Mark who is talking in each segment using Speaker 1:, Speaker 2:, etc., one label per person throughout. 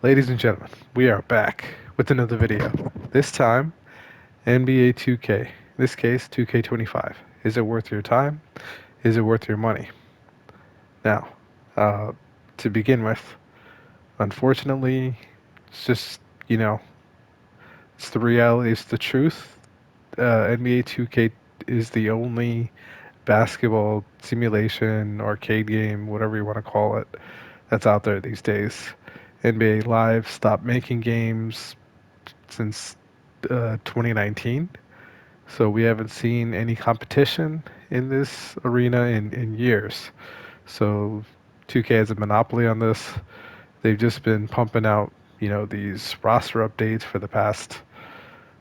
Speaker 1: Ladies and gentlemen, we are back with another video. This time, NBA 2K. In this case, 2K25. Is it worth your time? Is it worth your money? Now, uh, to begin with, unfortunately, it's just, you know, it's the reality, it's the truth. NBA 2K is the only basketball simulation, arcade game, whatever you want to call it, that's out there these days. NBA Live stopped making games since 2019. So we haven't seen any competition in this arena in years. So 2K has a monopoly on this. They've just been pumping out, these roster updates for the past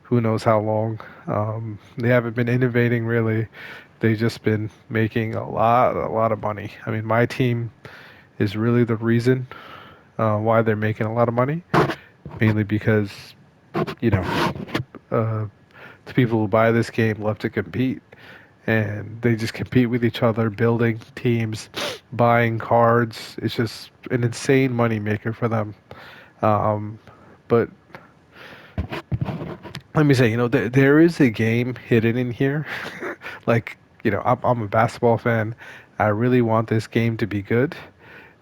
Speaker 1: who knows how long. They haven't been innovating really. They've just been making a lot of money. I mean, my team is really the reason why they're making a lot of money, mainly because, you know, uh, the people who buy this game love to compete, and they just compete with each other, building teams, buying cards. It's just an insane money maker for them. Um, but let me say, there is a game hidden in here. Like, I'm a basketball fan. I really want this game to be good,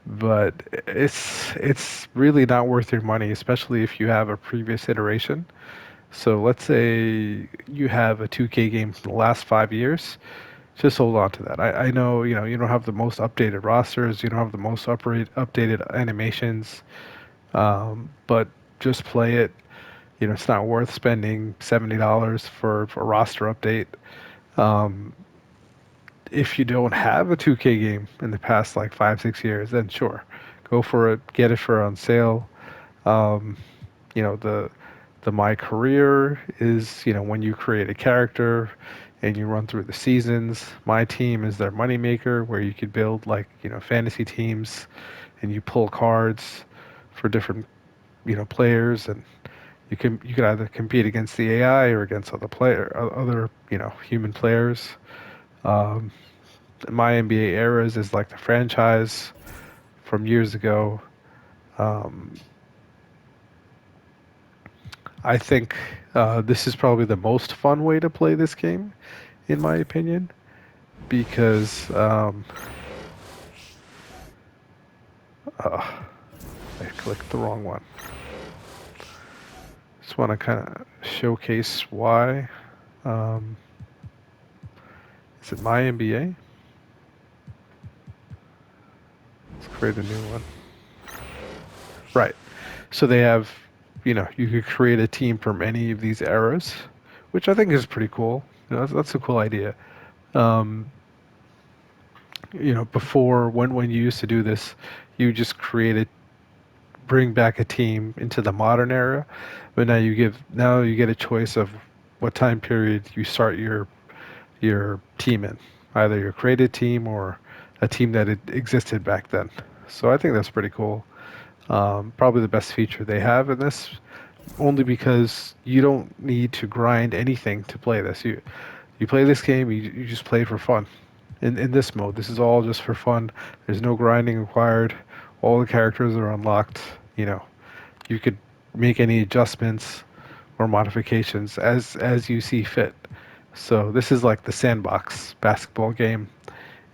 Speaker 1: but it's really not worth your money, especially if you have a previous iteration. So let's say you have a 2K game from the last 5 years. Just hold on to that. I know, you don't have the most updated rosters, you don't have the most updated animations, but just play it. It's not worth spending $70 for a roster update. Um, if you don't have a 2K game in the past like 5, 6 years, then sure, go for it. Get it for on sale. Um, the my career is when you create a character and you run through the seasons. My team is their moneymaker, where you could build like fantasy teams, and you pull cards for different players, and you can either compete against the AI or against other human players. Um, my NBA eras is like the franchise from years ago. Um, I think this is probably the most fun way to play this game, in my opinion, because I clicked the wrong one. Just want to kind of showcase why. Um, is it my NBA? Let's create a new one. Right. So they have, you could create a team from any of these eras, which I think is pretty cool. That's a cool idea. Um, before when you used to do this, you just bring back a team into the modern era, but now you get a choice of what time period you start your team in, either your created team or a team that existed back then. So I think that's pretty cool. Probably the best feature they have in this, only because you don't need to grind anything to play this. You play this game, you just play for fun. In this mode, this is all just for fun. There's no grinding required. All the characters are unlocked. You know, you could make any adjustments or modifications as you see fit. So this is like the sandbox basketball game.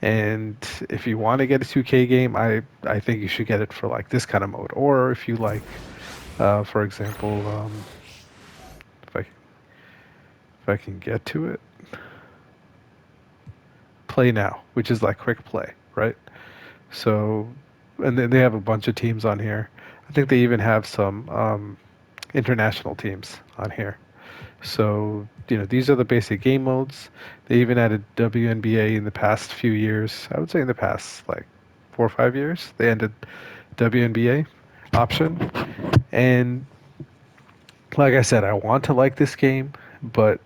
Speaker 1: And if you want to get a 2K game, I think you should get it for like this kind of mode. Or if you like, for example, if I if I can get to it, play now, which is like quick play, right? So, and then they have a bunch of teams on here. I think they even have some international teams on here. So, these are the basic game modes. They even added WNBA in the past few years. I would say in the past like 4 or 5 years, they ended WNBA option. And like I said, I want to like this game, but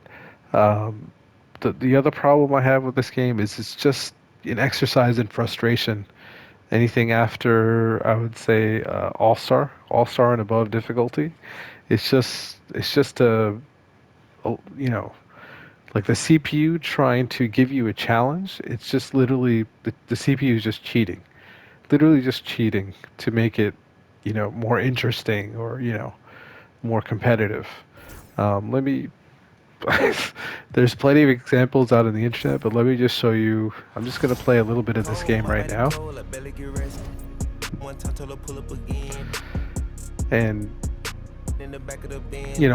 Speaker 1: um, the other problem I have with this game is it's just an exercise in frustration. Anything after, I would say, All Star and above difficulty, it's just you know like the CPU trying to give you a challenge. It's just literally the CPU is just cheating, literally just cheating to make it more interesting or, more competitive. Let me There's plenty of examples out on the internet, but let me just show you. I'm just going to play a little bit of this game right now. And,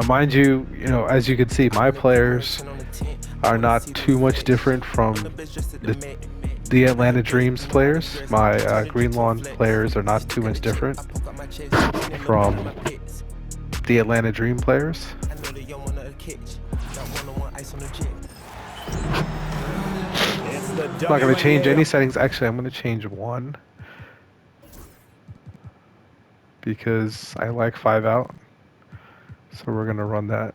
Speaker 1: mind you, as you can see, my players are not too much different from the Atlanta Dreams players. My Green Lawn players are not too much different from the Atlanta Dream players. I'm not going to change any settings. Actually, I'm going to change one because I like 5 out. So we're going to run that.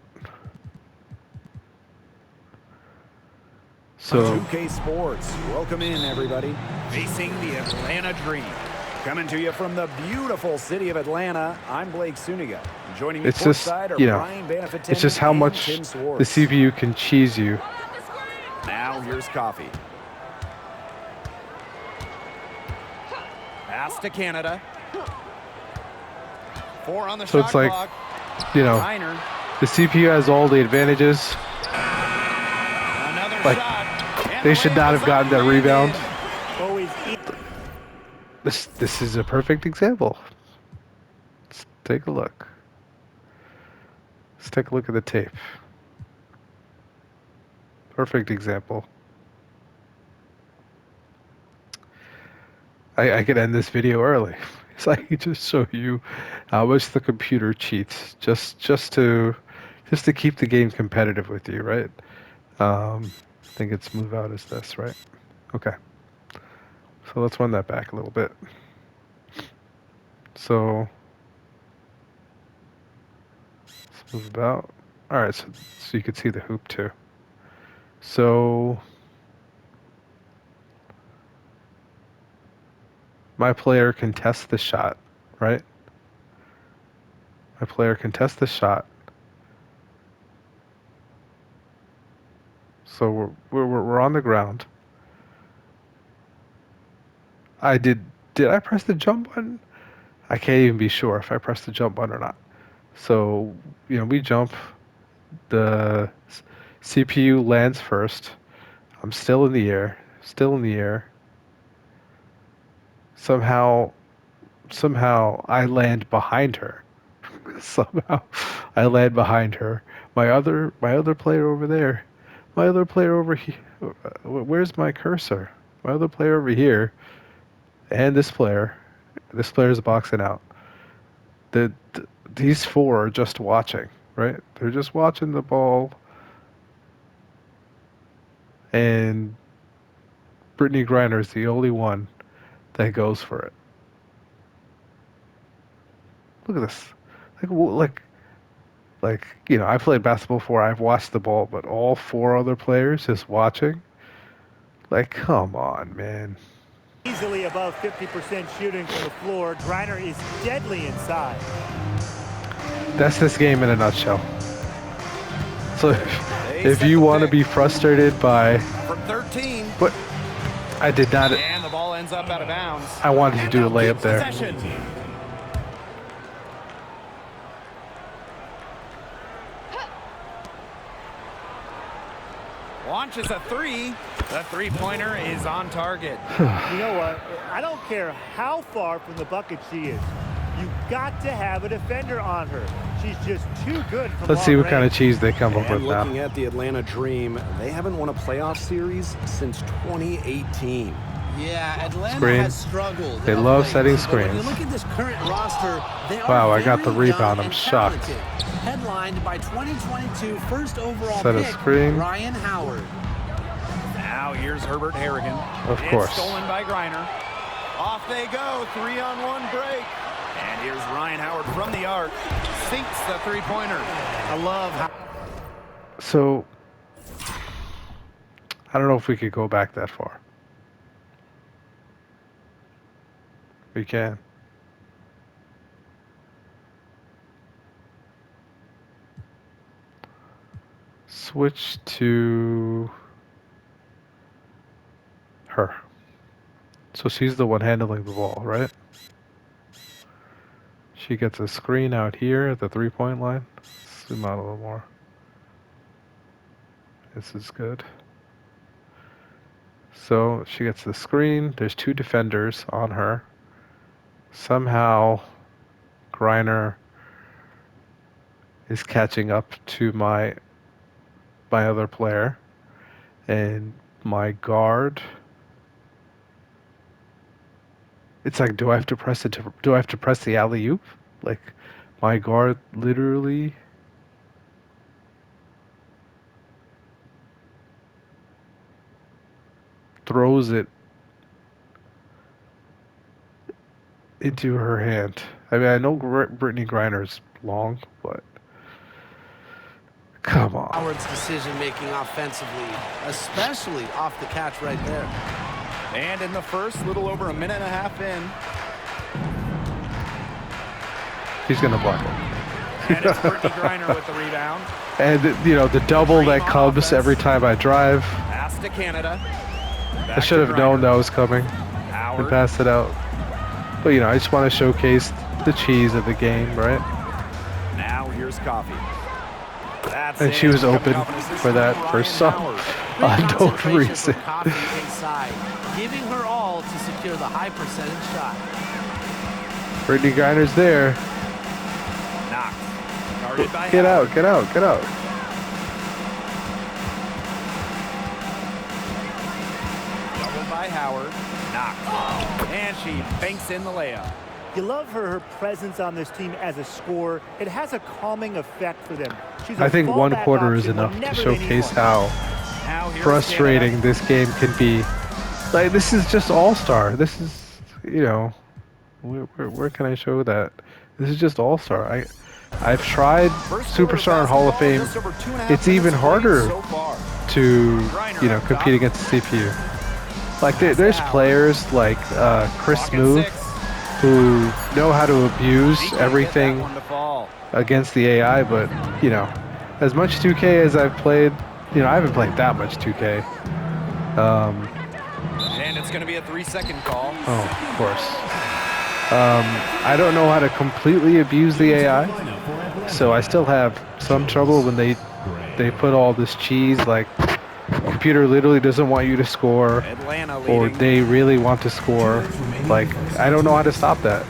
Speaker 1: So
Speaker 2: 2K Sports, welcome in everybody. Facing the Atlanta Dream. Coming to you from the beautiful city of Atlanta, I'm Blake Suniga. Joining me courtside are Brian Banafitani.
Speaker 1: It's just how much the CPU can cheese you.
Speaker 2: Now here's Coffee. Pass to Canada. 4 on the
Speaker 1: so
Speaker 2: shot
Speaker 1: it's like,
Speaker 2: clock.
Speaker 1: the CPU has all the advantages. Like, they should not have gotten that rebound. This is a perfect example. Let's take a look. Let's take a look at the tape. Perfect example. I could end this video early. So I could just show you how much the computer cheats just to keep the game competitive with you, right? I think it's move out is this, right? Okay. So let's run that back a little bit. So let's move about. All right, so you can see the hoop too. So my player can test the shot, right? My player can test the shot. So we're on the ground. Did I press the jump button? I can't even be sure if I pressed the jump button or not. So, we jump. The CPU lands first. I'm still in the air. Still in the air. Somehow I land behind her. Somehow I land behind her. My other player over there. My other player over here. Where's my cursor? My other player over here. And this player. This player's boxing out. These 4 are just watching, right? They're just watching the ball. And Brittany Griner is the only one that goes for it. Look at this. I played basketball before. I've watched the ball, but all 4 other players just watching. Like, come on, man.
Speaker 3: Easily above 50% shooting from the floor. Griner is deadly inside.
Speaker 1: That's this game in a nutshell. So if you want to be frustrated by
Speaker 2: from 13,
Speaker 1: but I did not.
Speaker 2: And the ball ends up out of bounds.
Speaker 1: I wanted to do a layup there.
Speaker 2: Launches a 3. The 3-pointer is on target.
Speaker 3: You know what? I don't care how far from the bucket she is. You got to have a defender on her. She's just too good from
Speaker 1: Let's see what kind of cheese they come up with now.
Speaker 4: Looking at the Atlanta Dream, they haven't won a playoff series since 2018.
Speaker 5: Yeah, Atlanta
Speaker 1: Screen.
Speaker 5: has struggled.
Speaker 1: They love setting screens.
Speaker 5: When you look at this current roster, they are
Speaker 1: wow, I got the rebound. I'm shocked.
Speaker 5: Talented. Headlined by 2022 first overall
Speaker 1: Set a
Speaker 5: pick,
Speaker 1: screen.
Speaker 5: Ryan Howard.
Speaker 2: Now here's Herbert Harrigan.
Speaker 1: Of course.
Speaker 2: It's stolen by Griner. Off they go. 3-on-1 break. And here's Ryan Howard from the arc. Sinks the 3-pointer. I love how...
Speaker 1: So, I don't know if we could go back that far. We can. Switch to her. So she's the one handling the ball, right? She gets a screen out here at the 3-point line. Zoom out a little more. This is good. So she gets the screen. There's 2 defenders on her. Somehow Griner is catching up to my other player, and my guard. It's like, do I have to press it? Do I have to press the alley-oop? Like, my guard literally throws it into her hand. I mean, I know Brittany Griner's long, but come on.
Speaker 5: Howard's decision-making offensively, especially off the catch right there.
Speaker 2: And in the first, little over a minute and a half in.
Speaker 1: He's going to block it.
Speaker 2: And it's Brittany Griner with the rebound.
Speaker 1: And, you know, the double that comes every time I drive.
Speaker 2: Pass to Canada.
Speaker 1: I should have known that was coming and passed it out. But, you know, I just want to showcase the cheese of the game, right?
Speaker 2: Now here's Coffee. That's
Speaker 1: and she was open for that first song. No reason.
Speaker 5: Inside, giving her all to secure the high percentage shot.
Speaker 1: Brittany Griner's there.
Speaker 2: Knocked.
Speaker 1: Get out, get out, get out.
Speaker 2: Doubled by Howard. Knocked. And she banks in the layup.
Speaker 3: You love her presence on this team as a scorer. It has a calming effect for them.
Speaker 1: I think one quarter is enough to showcase how frustrating this game can be. Like, this is just All-Star. This is, you know, where can I show that? This is just All-Star. I've tried Superstar and Hall of Fame. It's even harder to, you know, compete against the CPU. Like, there's players like Chris Smooth who know how to abuse everything against the AI, but, you know, as much 2K as I've played, you know, I haven't played that much 2K.
Speaker 2: And it's going to be a 3-second call.
Speaker 1: Oh, of course. I don't know how to completely abuse the AI, so I still have some trouble when they put all this cheese, like, computer literally doesn't want you to score, or they really want to score. Like, I don't know how to stop that.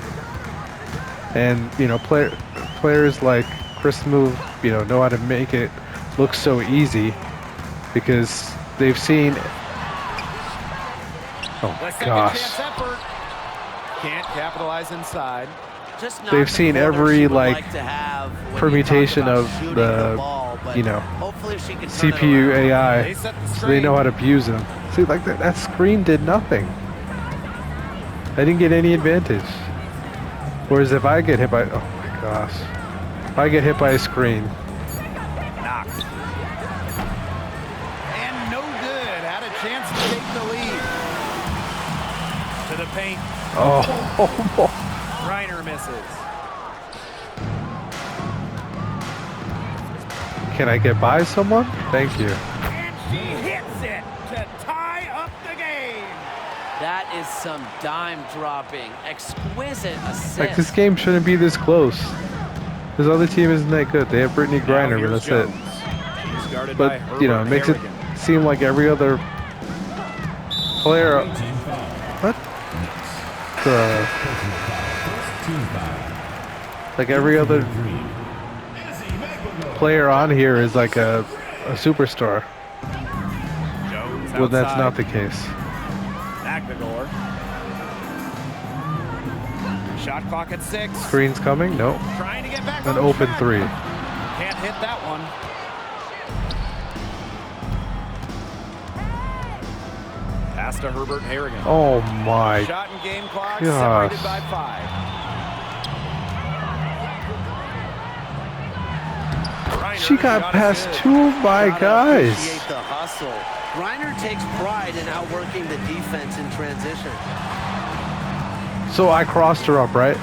Speaker 1: And, you know, players like Chris Move, you know how to make it look so easy because they've seen. Oh my gosh.
Speaker 2: Can't capitalize inside.
Speaker 1: They've seen every like permutation of the, you know, CPU AI, so they know how to abuse them. See, like that screen did nothing. I didn't get any advantage. Whereas if I get hit by, oh my gosh, if I get hit by a screen.
Speaker 2: Knocked. And no good. Had a chance to take the lead. To the paint.
Speaker 1: Oh.
Speaker 2: Griner misses.
Speaker 1: Can I get by someone? Thank you.
Speaker 2: And she hits it to tie up the game.
Speaker 5: That is some dime dropping, exquisite assist.
Speaker 1: Like, this game shouldn't be this close. This other team isn't that good. They have Brittany Griner, but that's it. But, you know, it makes it seem like every other player. What? Like every other player on here is like a superstar. Well, that's not the case.
Speaker 2: Shot clock at 6.
Speaker 1: Screen's coming? Nope.
Speaker 2: Trying to get back
Speaker 1: An open 3.
Speaker 2: Can't hit that one. Pass to Herbert Harrigan.
Speaker 1: Oh my
Speaker 2: Shot and game clock
Speaker 1: gosh.
Speaker 2: separated by 5.
Speaker 1: She got past 2 of my guys.
Speaker 5: Appreciate the hustle. Griner takes pride in outworking the defense in transition.
Speaker 1: So I crossed her up, right?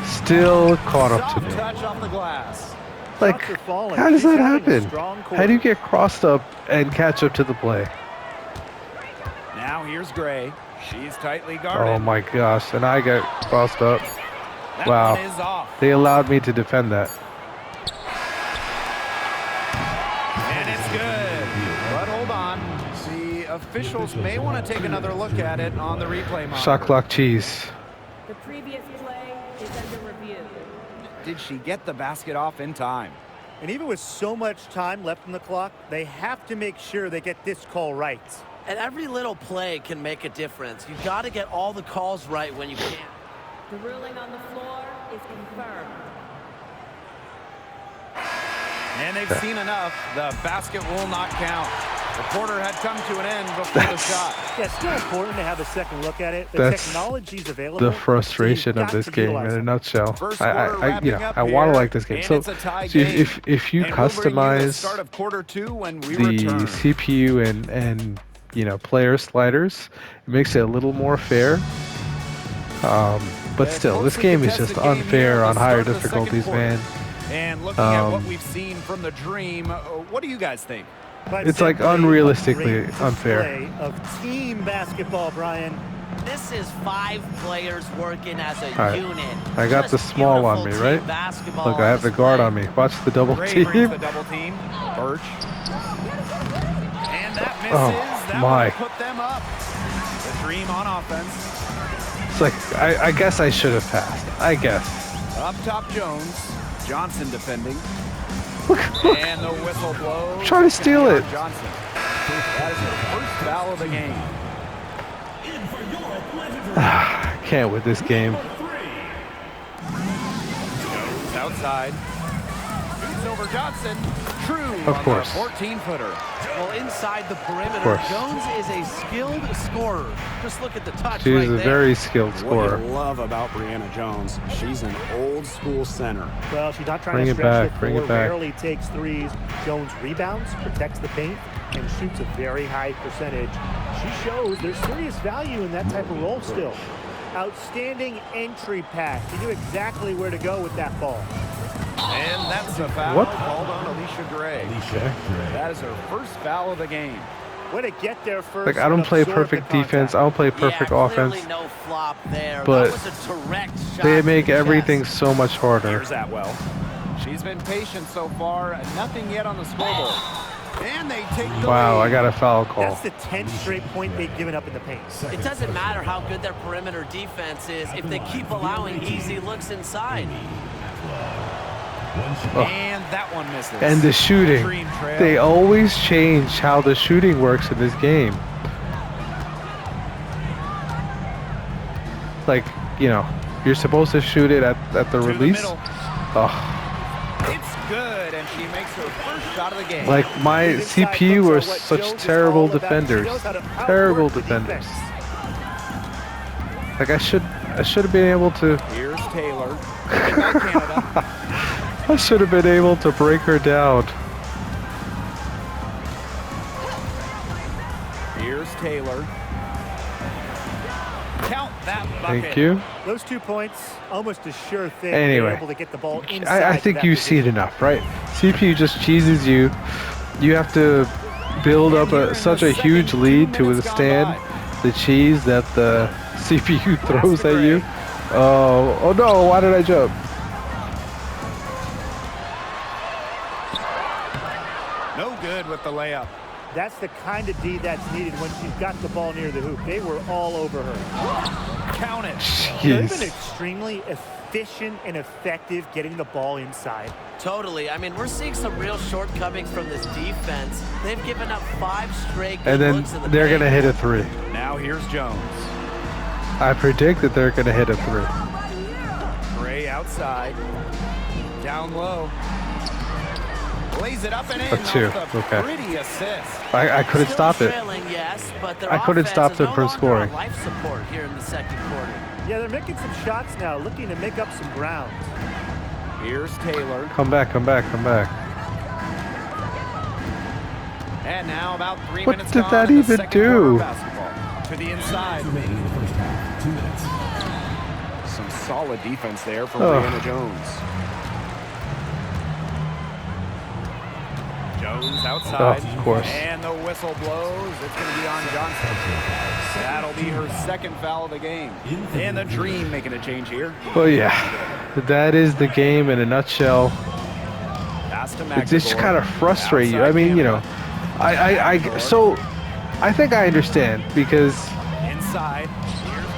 Speaker 1: Still caught up to me.
Speaker 2: Touch off the glass.
Speaker 1: Like, how does that happen? How do you get crossed up and catch up to the play?
Speaker 2: Now here's Gray. She's tightly guarded.
Speaker 1: Oh my gosh, and I got crossed up. Wow. They allowed me to defend that.
Speaker 2: And it's good. But hold on. The officials may want to take another look at it on the replay monitor.
Speaker 1: Shot clock cheese.
Speaker 6: The previous play is under review.
Speaker 2: Did she get the basket off in time?
Speaker 3: And even with so much time left on the clock, they have to make sure they get this call right.
Speaker 5: And every little play can make a difference. You've got to get all the calls right when you can.
Speaker 6: The ruling on the floor is confirmed.
Speaker 2: And they've seen enough. The basket will not count. The quarter had come to an end before the shot.
Speaker 3: Yeah, it's still important to have a second look at it. The
Speaker 1: That's
Speaker 3: technology's available.
Speaker 1: the frustration of this game in a nutshell. I want to like this game. So if you customize the CPU and player sliders, it makes it a little more fair. But still, this game is just unfair on higher difficulties, man.
Speaker 2: And looking at what we've seen from the Dream, what do you guys think?
Speaker 1: It's like unrealistically unfair.
Speaker 3: Of team basketball, Brian.
Speaker 5: This is 5 players working as a unit.
Speaker 1: I got the small on me, right? Look, I have the guard on me. Watch the double team.
Speaker 2: The double team. Birch. And that misses.
Speaker 1: Oh,
Speaker 2: that
Speaker 1: my.
Speaker 2: will put them up. The Dream on offense.
Speaker 1: It's like, I guess I should have passed. I guess.
Speaker 2: Up top, Jones. Johnson defending.
Speaker 1: Look.
Speaker 2: And the whistle blows.
Speaker 1: Try to steal it.
Speaker 2: Johnson. That is the first foul of the game.
Speaker 1: Can't with this game.
Speaker 2: Jones outside. Shoots over Johnson. True.
Speaker 1: Of course.
Speaker 2: 14-footer.
Speaker 5: Well, inside the perimeter, Jones is a skilled scorer. Just look at the touch
Speaker 1: She's
Speaker 5: right
Speaker 1: a
Speaker 5: there.
Speaker 1: very skilled scorer.
Speaker 4: What I love about Brianna Jones, she's an old school center.
Speaker 3: Well, she's not trying
Speaker 1: Bring
Speaker 3: to
Speaker 1: it
Speaker 3: stretch
Speaker 1: back,
Speaker 3: the
Speaker 1: bring
Speaker 3: floor,
Speaker 1: it back.
Speaker 3: rarely takes threes. Jones rebounds, protects the paint, and shoots a very high percentage. She shows there's serious value in that type of role still. Outstanding entry pass. She knew exactly where to go with that ball.
Speaker 2: And that's a foul called on Alicia Gray. That is her first foul of the game.
Speaker 3: Way to get there first.
Speaker 1: Like, I don't play perfect defense. I don't play perfect offense.
Speaker 5: No flop there.
Speaker 1: But
Speaker 5: that was a direct shot
Speaker 1: they make
Speaker 5: to the
Speaker 1: everything
Speaker 5: chest.
Speaker 1: so much harder.
Speaker 2: Here's Atwell. She's been patient so far. Nothing yet on the scoreboard. And they take the
Speaker 1: Wow,
Speaker 2: lead.
Speaker 1: I got a foul call.
Speaker 3: That's the 10th straight point they've given up in the paint.
Speaker 5: It doesn't matter how good their perimeter defense is if they keep allowing easy looks inside.
Speaker 2: And that one misses.
Speaker 1: And the shooting. They always change how the shooting works in this game. Like, you're supposed to shoot it at the release. Oh.
Speaker 2: It's good, and she makes her first shot of the game.
Speaker 1: Like, my CPU are such terrible defenders. Terrible defenders. Like, I should have been able to.
Speaker 2: Here's Taylor. Canada.
Speaker 1: I should have been able to break her down.
Speaker 2: Here's Taylor. Count that bucket.
Speaker 1: Thank you.
Speaker 3: Those 2 points, almost a sure thing.
Speaker 1: Anyway,
Speaker 3: They're able to get the ball inside
Speaker 1: I think you see it
Speaker 3: position.
Speaker 1: enough, right? CPU just cheeses you. You have to build up such a huge lead to withstand the cheese that the CPU throws at you. Oh no, why did I jump?
Speaker 2: No good with the layup.
Speaker 3: That's the kind of D that's needed when she's got the ball near the hoop. They were all over her.
Speaker 2: Count it.
Speaker 3: They've been extremely efficient and effective getting the ball inside.
Speaker 5: Totally. I mean, we're seeing some real shortcomings from this defense. They've given up 5 straight good
Speaker 1: And then
Speaker 5: looks in the
Speaker 1: they're
Speaker 5: paint.
Speaker 1: gonna hit a 3.
Speaker 2: Now here's Jones.
Speaker 1: I predict that they're gonna hit a 3.
Speaker 2: Gray outside. Down low. Lays it up and in.
Speaker 1: A 2. Okay.
Speaker 2: Pretty assist.
Speaker 1: I couldn't
Speaker 5: Still
Speaker 1: stop it.
Speaker 5: trailing, yes, but their
Speaker 1: I couldn't
Speaker 5: offense
Speaker 1: stop
Speaker 5: is
Speaker 1: them
Speaker 5: no
Speaker 1: from
Speaker 5: longer
Speaker 1: scoring.
Speaker 5: on life support here in the second quarter.
Speaker 3: Yeah, they're making some shots now, looking to make up some ground.
Speaker 2: Here's Taylor.
Speaker 1: Come back, come back, come back.
Speaker 2: And now about 3
Speaker 1: What
Speaker 2: minutes
Speaker 1: did
Speaker 2: gone
Speaker 1: that
Speaker 2: in the
Speaker 1: even
Speaker 2: second quarter
Speaker 1: do?
Speaker 2: of basketball. To the inside. Some solid defense there from Brianna Jones. Jones outside.
Speaker 1: Of course.
Speaker 2: And the whistle blows. It's going to be on Johnson. That'll be her second foul of the game. And the Dream making a change here.
Speaker 1: Well, yeah. that is the game in a nutshell. It just kind of frustrates you. I mean, you know, so I think I understand because,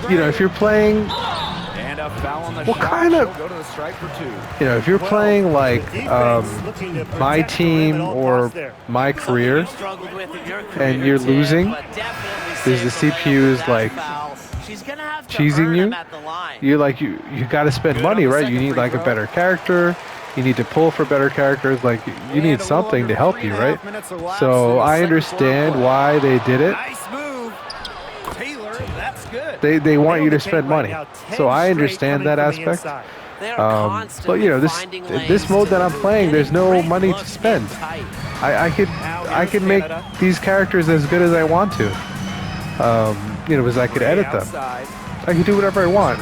Speaker 1: you know, if you're playing, what kind of, you know, if you're playing like my team or my career and you're losing, is the CPU is like cheesing you, you got to spend money, right? You need like a better character. You need to pull for better characters. Like you need something to help you, right? So I understand why they did it. They want you to spend money. So I understand that aspect. But you know, this mode that I'm playing, there's no money to spend. I could make these characters as good as I want to. You know, because I could edit them. I can do whatever I want.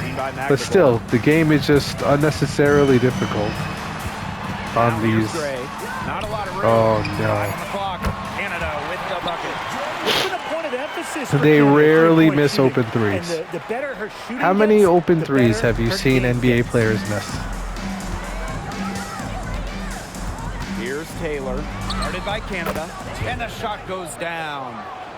Speaker 1: But still, the game is just unnecessarily difficult on these. Oh no. They rarely miss open threes. How many open threes have you seen NBA players miss?
Speaker 2: Here's Taylor, guarded by Canada, and the shot goes down.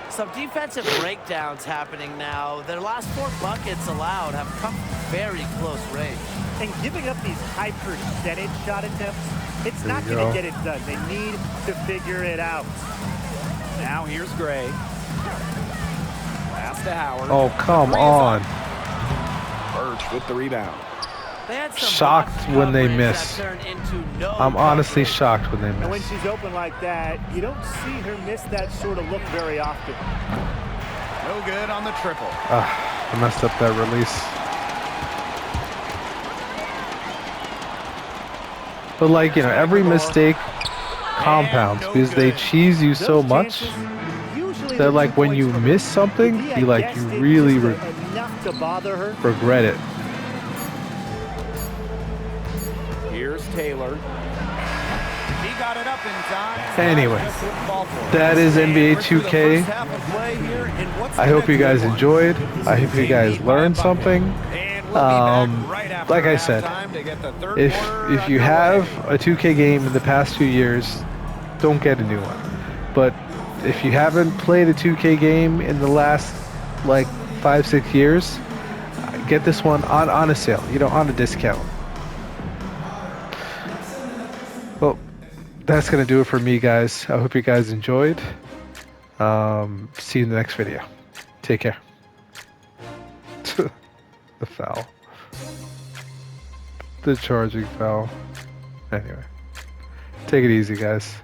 Speaker 5: Some defensive breakdowns happening now. Their last 4 buckets allowed have come very close range.
Speaker 3: And giving up these high percentage shot attempts, it's not going to get it done. They need to figure it out.
Speaker 2: Now here's Gray. Pass to Howard.
Speaker 1: Oh, come on.
Speaker 2: Birch with the rebound.
Speaker 1: Shocked when they miss. I'm honestly shocked when they miss.
Speaker 3: And when she's open like that, you don't see her miss that sort of look very often.
Speaker 2: No good on the triple.
Speaker 1: I messed up that release. But like, you know, every mistake compounds because they cheese you so much that like when you miss something, you really regret it.
Speaker 2: Here's Taylor. He got it up in time.
Speaker 1: Anyway, that is NBA 2K. I hope you guys enjoyed. I hope you guys learned something. Like I said, if you have a 2K game in the past few years, don't get a new one. But if you haven't played a 2K game in the last like 5-6 years, get this one on a sale, you know, on a discount. Well, that's gonna do it for me, guys. I hope you guys enjoyed. See you in the next video. Take care. The foul. The charging foul. Anyway, take it easy, guys.